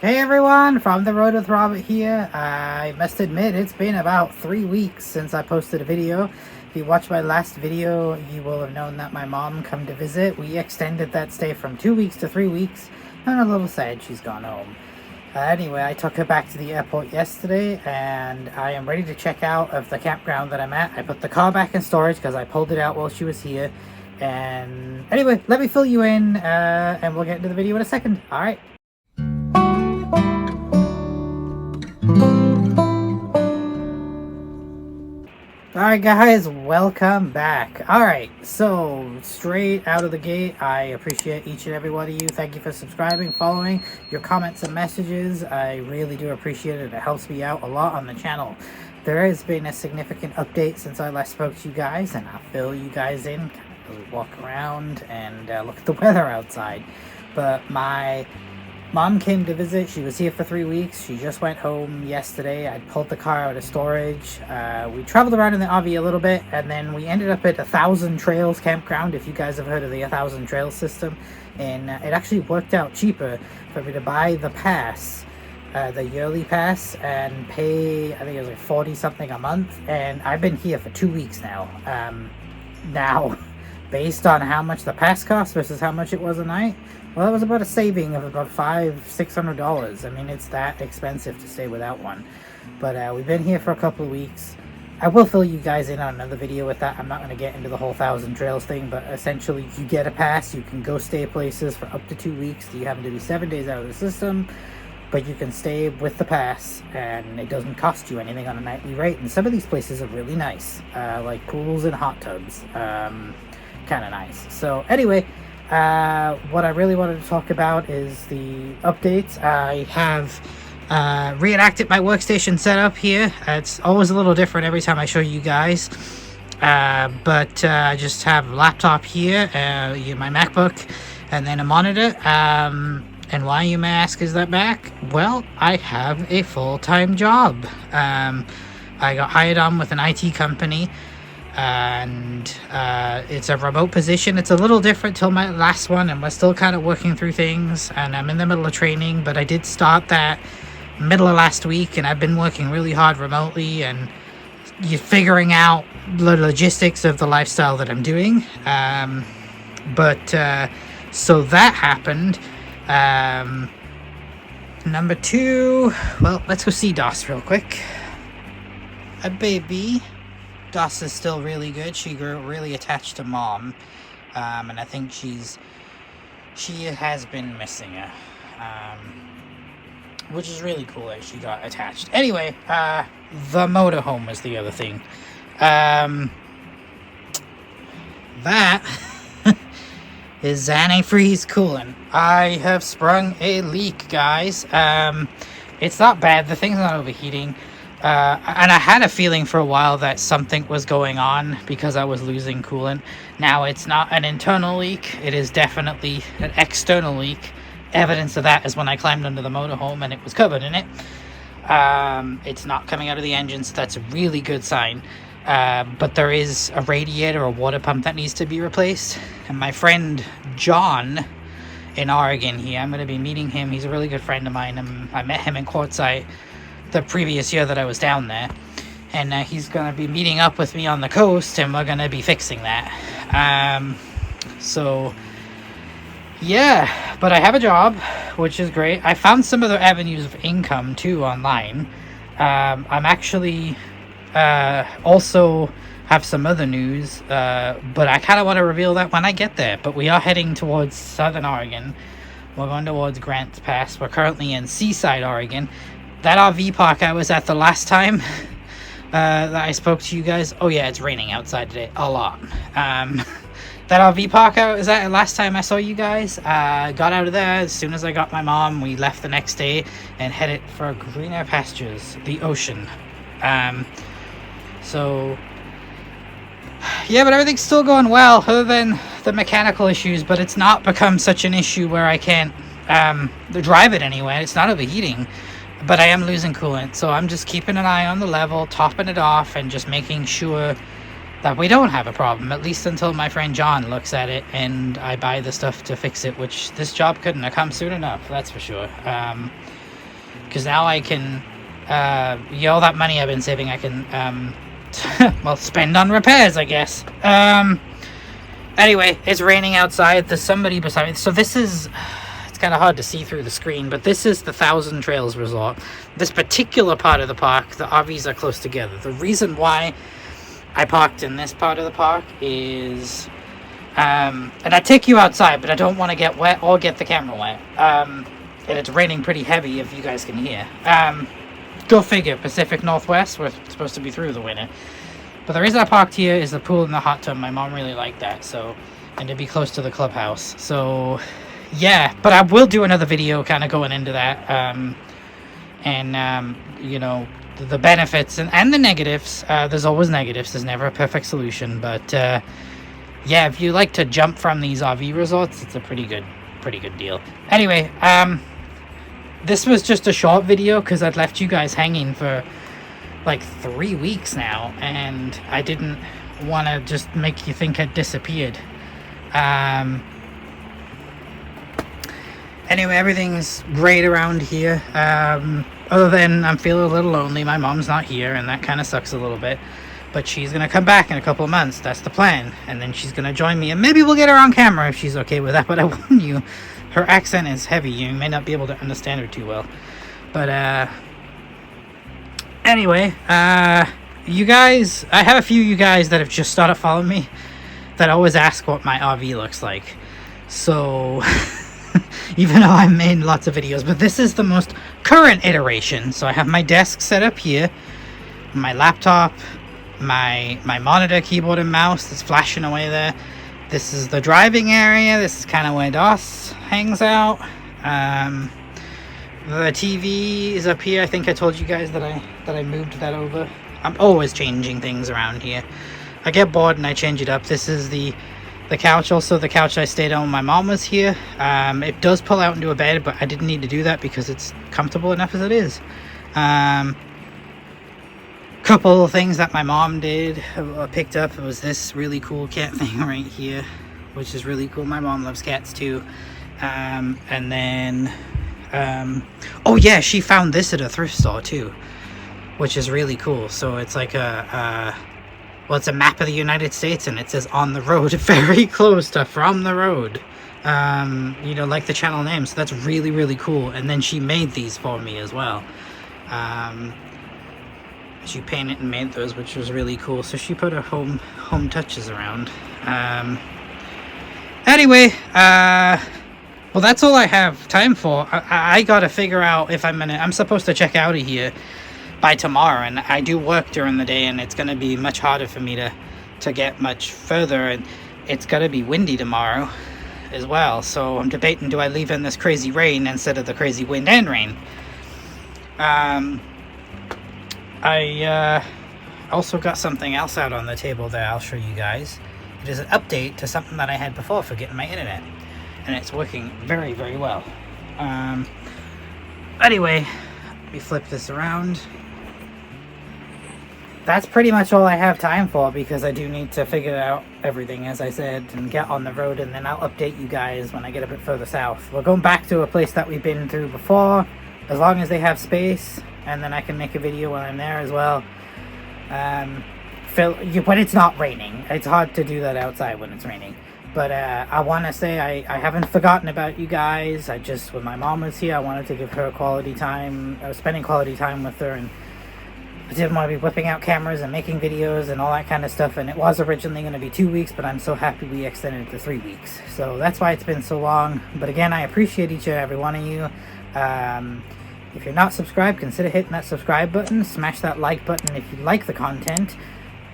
Hey everyone, from the road with Robert here. I must admit it's been about 3 weeks since I posted a video. If you watched my last video, you will have known that my mom come to visit. We extended that stay from 2 weeks to 3 weeks. I'm a little sad she's gone home. Anyway, I took her back to the airport yesterday and I am ready to check out of the campground that I'm at. I put the car back in storage because I pulled it out while she was here. And anyway, let me fill you in and we'll get into the video in a second. Alright. Alright guys, welcome back. Alright, so straight out of the gate, I appreciate each and every one of you. Thank you for subscribing, following, your comments and messages. I really do appreciate it. It helps me out a lot on the channel. There has been a significant update since I last spoke to you guys, and I'll fill you guys in, kind of walk around and look at the weather outside. But my mom came to visit. She was here for 3 weeks. She just went home yesterday. I pulled the car out of storage. We traveled around in the RV a little bit, and then we ended up at 1,000 Trails campground, if you guys have heard of the 1,000 Trails system. And it actually worked out cheaper for me to buy the pass, the yearly pass, and pay, I think it was like 40 something a month. And I've been here for 2 weeks now. Now, based on how much the pass cost versus how much it was a night, well, that was about a saving of about $500-600. I mean, it's that expensive to stay without one. But we've been here for a couple of weeks. I will fill you guys in on another video with that. I'm not going to get into the whole 1,000 Trails thing, but essentially you get a pass. You can go stay places for up to 2 weeks. You happen to be 7 days out of the system, but you can stay with the pass, and it doesn't cost you anything on a nightly rate. And some of these places are really nice, like pools and hot tubs. Kind of nice. So anyway, what I really wanted to talk about is the updates. I have reenacted my workstation setup here. It's always a little different every time I show you guys. But I just have a laptop here, my MacBook, and then a monitor. And why, you may ask, is that back? Well, I have a full-time job. I got hired on with an IT company, and it's a remote position. It's a little different till my last one, and we're still kind of working through things, and I'm in the middle of training, but I did start that middle of last week, and I've been working really hard remotely, and you're figuring out the logistics of the lifestyle that I'm doing. So that happened. Number two, well, let's go see Doss real quick. A baby. Doss is still really good. She grew really attached to mom, and I think she has been missing her, which is really cool that she got attached. Anyway, the motorhome was the other thing. That is antifreeze coolant. I have sprung a leak, guys. It's not bad. The thing's not overheating. And I had a feeling for a while that something was going on because I was losing coolant. Now, it's not an internal leak. It is definitely an external leak. Evidence of that is when I climbed under the motorhome and it was covered in it. It's not coming out of the engine, so that's a really good sign. But there is a radiator or water pump that needs to be replaced. And my friend John in Oregon here, I'm going to be meeting him. He's a really good friend of mine. I met him in Quartzsite the previous year that I was down there, and he's gonna be meeting up with me on the coast, and we're gonna be fixing that. So yeah, but I have a job, which is great. I found some other avenues of income too online. I'm actually also have some other news, but I kind of want to reveal that when I get there. But we are heading towards Southern Oregon. We're going towards Grants Pass. We're currently in Seaside, Oregon. That RV park I was at the last time that I spoke to you guys. Oh yeah, it's raining outside today a lot. That RV park I was at last time I saw you guys, got out of there as soon as I got my mom. We left the next day and headed for greener pastures, the ocean. So yeah, but everything's still going well other than the mechanical issues, but it's not become such an issue where I can't drive it anyway. It's not overheating. But I am losing coolant, so I'm just keeping an eye on the level, topping it off, and just making sure that we don't have a problem, at least until my friend John looks at it and I buy the stuff to fix it, which this job couldn't have come soon enough, that's for sure. because now I can, all that money I've been saving, I can, well, spend on repairs, I guess. Anyway, it's raining outside. There's somebody beside me. So this is, it's kind of hard to see through the screen, but this is the Thousand Trails Resort. This particular part of the park, the RVs are close together. The reason why I parked in this part of the park is, and I take you outside, but I don't want to get wet or get the camera wet. And it's raining pretty heavy, if you guys can hear. Go figure, Pacific Northwest, we're supposed to be through the winter. But the reason I parked here is the pool and the hot tub. My mom really liked that, so, and to be close to the clubhouse. So, yeah, but I will do another video kind of going into that. You know, the benefits and the negatives. There's always negatives. There's never a perfect solution. But, yeah, if you like to jump from these RV resorts, it's a pretty good deal. Anyway, this was just a short video because I'd left you guys hanging for like 3 weeks now, and I didn't want to just make you think I'd disappeared. Anyway, everything's great around here, other than I'm feeling a little lonely. My mom's not here, and that kind of sucks a little bit, but she's gonna come back in a couple of months. That's the plan, and then she's gonna join me, and maybe we'll get her on camera if she's okay with that. But I warn you, her accent is heavy. You may not be able to understand her too well. But anyway, you guys, I have a few of you guys that have just started following me that always ask what my RV looks like. So even though I made lots of videos, but this is the most current iteration. So I have my desk set up here, my laptop, my monitor, keyboard and mouse that's flashing away there. This is the driving area. This is kind of where DOS hangs out. The TV is up here. I think I told you guys that I moved that over. I'm always changing things around here. I get bored and I change it up. This is the couch. Also, the couch I stayed on when my mom was here. It does pull out into a bed, but I didn't need to do that because it's comfortable enough as it is. Couple of things that my mom did, picked up. It was this really cool cat thing right here, which is really cool. My mom loves cats too. And then oh yeah, she found this at a thrift store too, which is really cool. So it's like well, it's a map of the United States, and it says on the road, very close to from the road, you know, like the channel name. So that's really, really cool. And then she made these for me as well. She painted and made those, which was really cool. So she put her home touches around. Anyway, well, that's all I have time for. I gotta figure out if I'm supposed to check out of here by tomorrow, and I do work during the day, and it's gonna be much harder for me to get much further, and it's gonna be windy tomorrow as well. So I'm debating, do I leave in this crazy rain instead of the crazy wind and rain? I also got something else out on the table that I'll show you guys. It is an update to something that I had before for getting my internet, and it's working very, very well. Anyway, let me flip this around. That's pretty much all I have time for, because I do need to figure out everything, as I said, and get on the road, and then I'll update you guys when I get a bit further south. We're going back to a place that we've been through before, as long as they have space, and then I can make a video when I'm there as well. But it's not raining. It's hard to do that outside when it's raining. But I want to say I haven't forgotten about you guys. When my mom was here, I wanted to give her quality time. I was spending quality time with her, and I didn't want to be whipping out cameras and making videos and all that kind of stuff. And it was originally going to be 2 weeks, but I'm so happy we extended it to 3 weeks. So that's why it's been so long. But again, I appreciate each and every one of you. If you're not subscribed, consider hitting that subscribe button. Smash that like button if you like the content.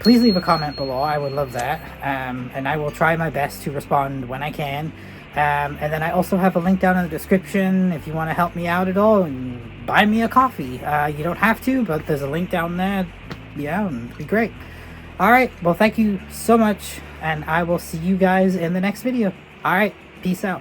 Please leave a comment below. I would love that. And I will try my best to respond when I can. And then I also have a link down in the description if you want to help me out at all and buy me a coffee. You don't have to, but there's a link down there. Yeah, it'd be great. Alright, well, thank you so much, and I will see you guys in the next video. Alright, peace out.